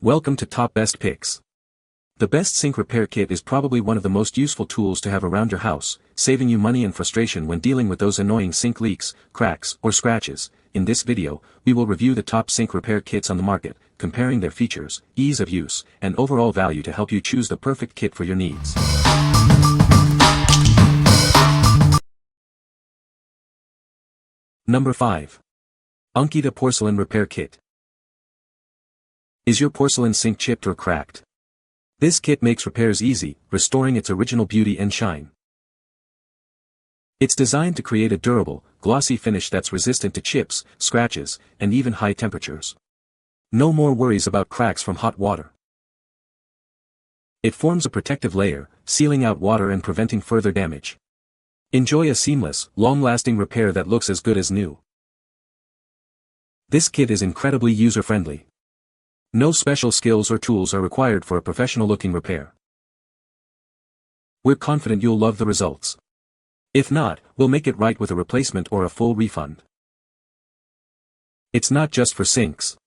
Welcome to Top Best Picks. The best sink repair kit is probably one of the most useful tools to have around your house, saving you money and frustration when dealing with those annoying sink leaks, cracks, or scratches. In this video, we will review the top sink repair kits on the market, comparing their features, ease of use, and overall value to help you choose the perfect kit for your needs. Number 5. Ankita Porcelain Repair Kit. Is your porcelain sink chipped or cracked? This kit makes repairs easy, restoring its original beauty and shine. It's designed to create a durable, glossy finish that's resistant to chips, scratches, and even high temperatures. No more worries about cracks from hot water. It forms a protective layer, sealing out water and preventing further damage. Enjoy a seamless, long-lasting repair that looks as good as new. This kit is incredibly user-friendly. No special skills or tools are required for a professional-looking repair. We're confident you'll love the results. If not, we'll make it right with a replacement or a full refund. It's not just for sinks.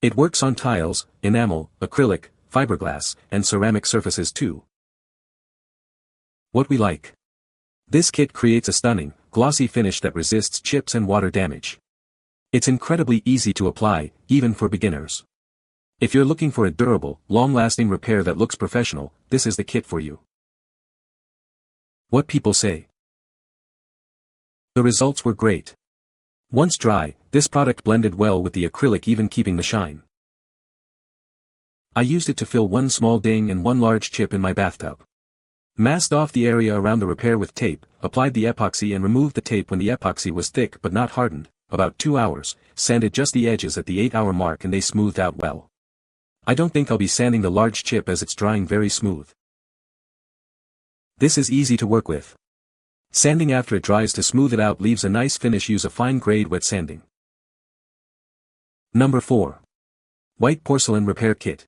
It works on tiles, enamel, acrylic, fiberglass, and ceramic surfaces too. What we like. This kit creates a stunning, glossy finish that resists chips and water damage. It's incredibly easy to apply, even for beginners. If you're looking for a durable, long-lasting repair that looks professional, this is the kit for you. What people say. The results were great. Once dry, this product blended well with the acrylic, even keeping the shine. I used it to fill one small ding and one large chip in my bathtub. Masked off the area around the repair with tape, applied the epoxy and removed the tape when the epoxy was thick but not hardened, about 2 hours, sanded just the edges at the 8-hour mark and they smoothed out well. I don't think I'll be sanding the large chip as it's drying very smooth. This is easy to work with. Sanding after it dries to smooth it out leaves a nice finish. Use a fine-grade wet sanding. Number 4. White Porcelain Repair Kit.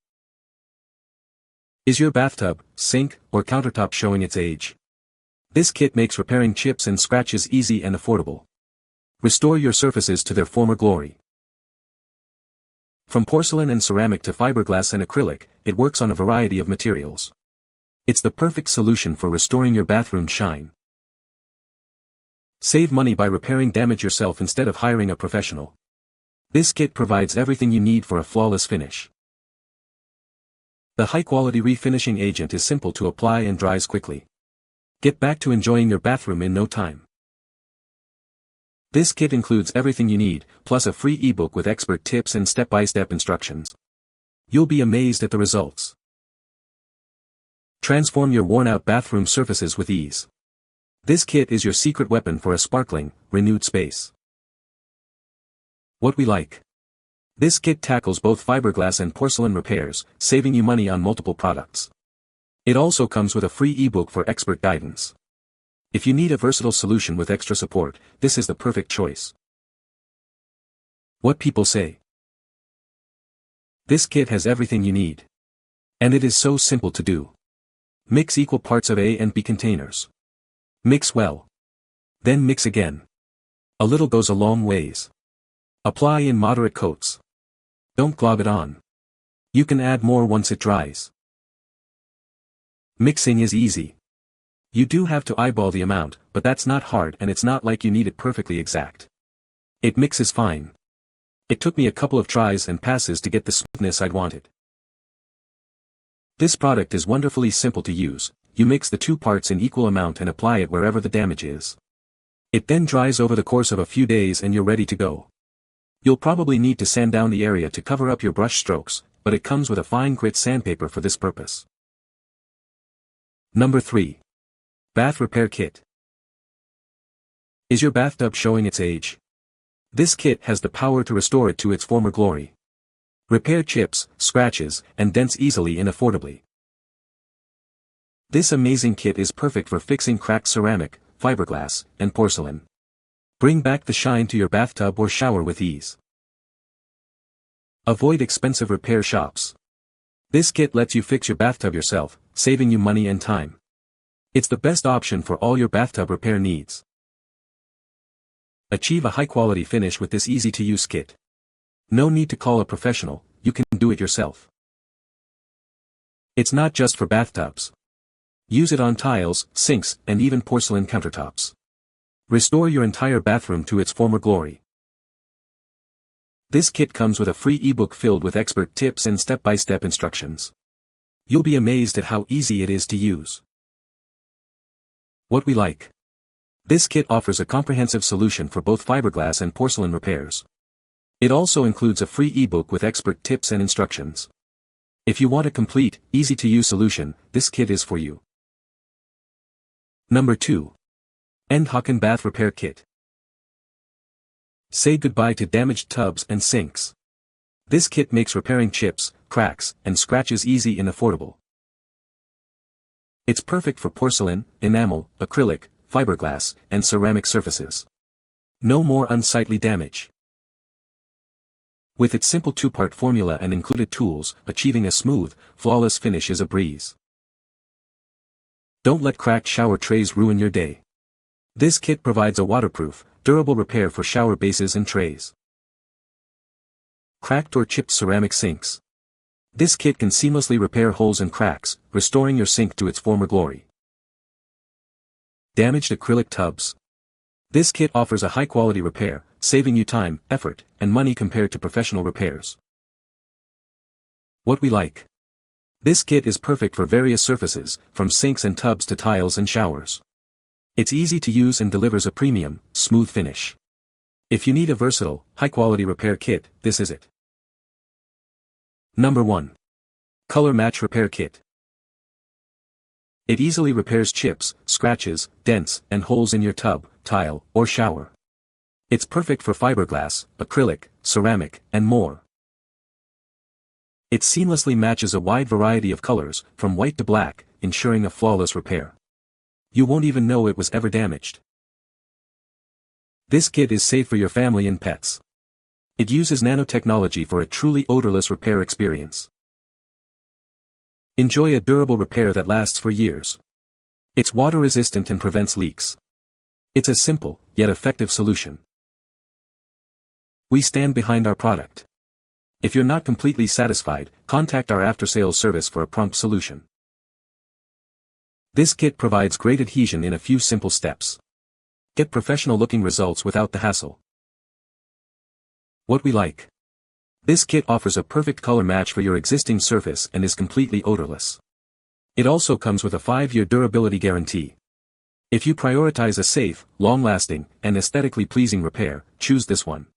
Is your bathtub, sink, or countertop showing its age? This kit makes repairing chips and scratches easy and affordable. Restore your surfaces to their former glory. From porcelain and ceramic to fiberglass and acrylic, it works on a variety of materials. It's the perfect solution for restoring your bathroom shine. Save money by repairing damage yourself instead of hiring a professional. This kit provides everything you need for a flawless finish. The high-quality refinishing agent is simple to apply and dries quickly. Get back to enjoying your bathroom in no time. This kit includes everything you need, plus a free ebook with expert tips and step-by-step instructions. You'll be amazed at the results. Transform your worn-out bathroom surfaces with ease. This kit is your secret weapon for a sparkling, renewed space. What we like. This kit tackles both fiberglass and porcelain repairs, saving you money on multiple products. It also comes with a free ebook for expert guidance. If you need a versatile solution with extra support, this is the perfect choice. What people say. This kit has everything you need. And it is so simple to do. Mix equal parts of A and B containers. Mix well. Then mix again. A little goes a long ways. Apply in moderate coats. Don't glob it on. You can add more once it dries. Mixing is easy. You do have to eyeball the amount, but that's not hard and it's not like you need it perfectly exact. It mixes fine. It took me a couple of tries and passes to get the smoothness I'd wanted. This product is wonderfully simple to use. You mix the 2 parts in equal amount and apply it wherever the damage is. It then dries over the course of a few days and you're ready to go. You'll probably need to sand down the area to cover up your brush strokes, but it comes with a fine grit sandpaper for this purpose. Number 3. Bath Repair Kit. Is your bathtub showing its age? This kit has the power to restore it to its former glory. Repair chips, scratches, and dents easily and affordably. This amazing kit is perfect for fixing cracked ceramic, fiberglass, and porcelain. Bring back the shine to your bathtub or shower with ease. Avoid expensive repair shops. This kit lets you fix your bathtub yourself, saving you money and time. It's the best option for all your bathtub repair needs. Achieve a high-quality finish with this easy-to-use kit. No need to call a professional, you can do it yourself. It's not just for bathtubs. Use it on tiles, sinks, and even porcelain countertops. Restore your entire bathroom to its former glory. This kit comes with a free ebook filled with expert tips and step-by-step instructions. You'll be amazed at how easy it is to use. What we like. This kit offers a comprehensive solution for both fiberglass and porcelain repairs. It also includes a free ebook with expert tips and instructions. If you want a complete, easy-to-use solution, this kit is for you. Number 2. Endhokn Bath Repair Kit. Say goodbye to damaged tubs and sinks. This kit makes repairing chips, cracks, and scratches easy and affordable. It's perfect for porcelain, enamel, acrylic, fiberglass, and ceramic surfaces. No more unsightly damage. With its simple two-part formula and included tools, achieving a smooth, flawless finish is a breeze. Don't let cracked shower trays ruin your day. This kit provides a waterproof, durable repair for shower bases and trays. Cracked or chipped ceramic sinks. This kit can seamlessly repair holes and cracks, restoring your sink to its former glory. Damaged acrylic tubs. This kit offers a high-quality repair, saving you time, effort, and money compared to professional repairs. What we like. This kit is perfect for various surfaces, from sinks and tubs to tiles and showers. It's easy to use and delivers a premium, smooth finish. If you need a versatile, high-quality repair kit, this is it. Number 1. Color Match Repair Kit. It easily repairs chips, scratches, dents, and holes in your tub, tile, or shower. It's perfect for fiberglass, acrylic, ceramic, and more. It seamlessly matches a wide variety of colors, from white to black, ensuring a flawless repair. You won't even know it was ever damaged. This kit is safe for your family and pets. It uses nanotechnology for a truly odorless repair experience. Enjoy a durable repair that lasts for years. It's water-resistant and prevents leaks. It's a simple, yet effective solution. We stand behind our product. If you're not completely satisfied, contact our after-sales service for a prompt solution. This kit provides great adhesion in a few simple steps. Get professional-looking results without the hassle. What we like. This kit offers a perfect color match for your existing surface and is completely odorless. It also comes with a 5-year durability guarantee. If you prioritize a safe, long-lasting, and aesthetically pleasing repair, choose this one.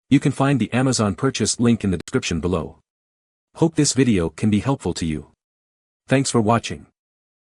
You can find the Amazon purchase link in the description below. Hope this video can be helpful to you. Thanks for watching.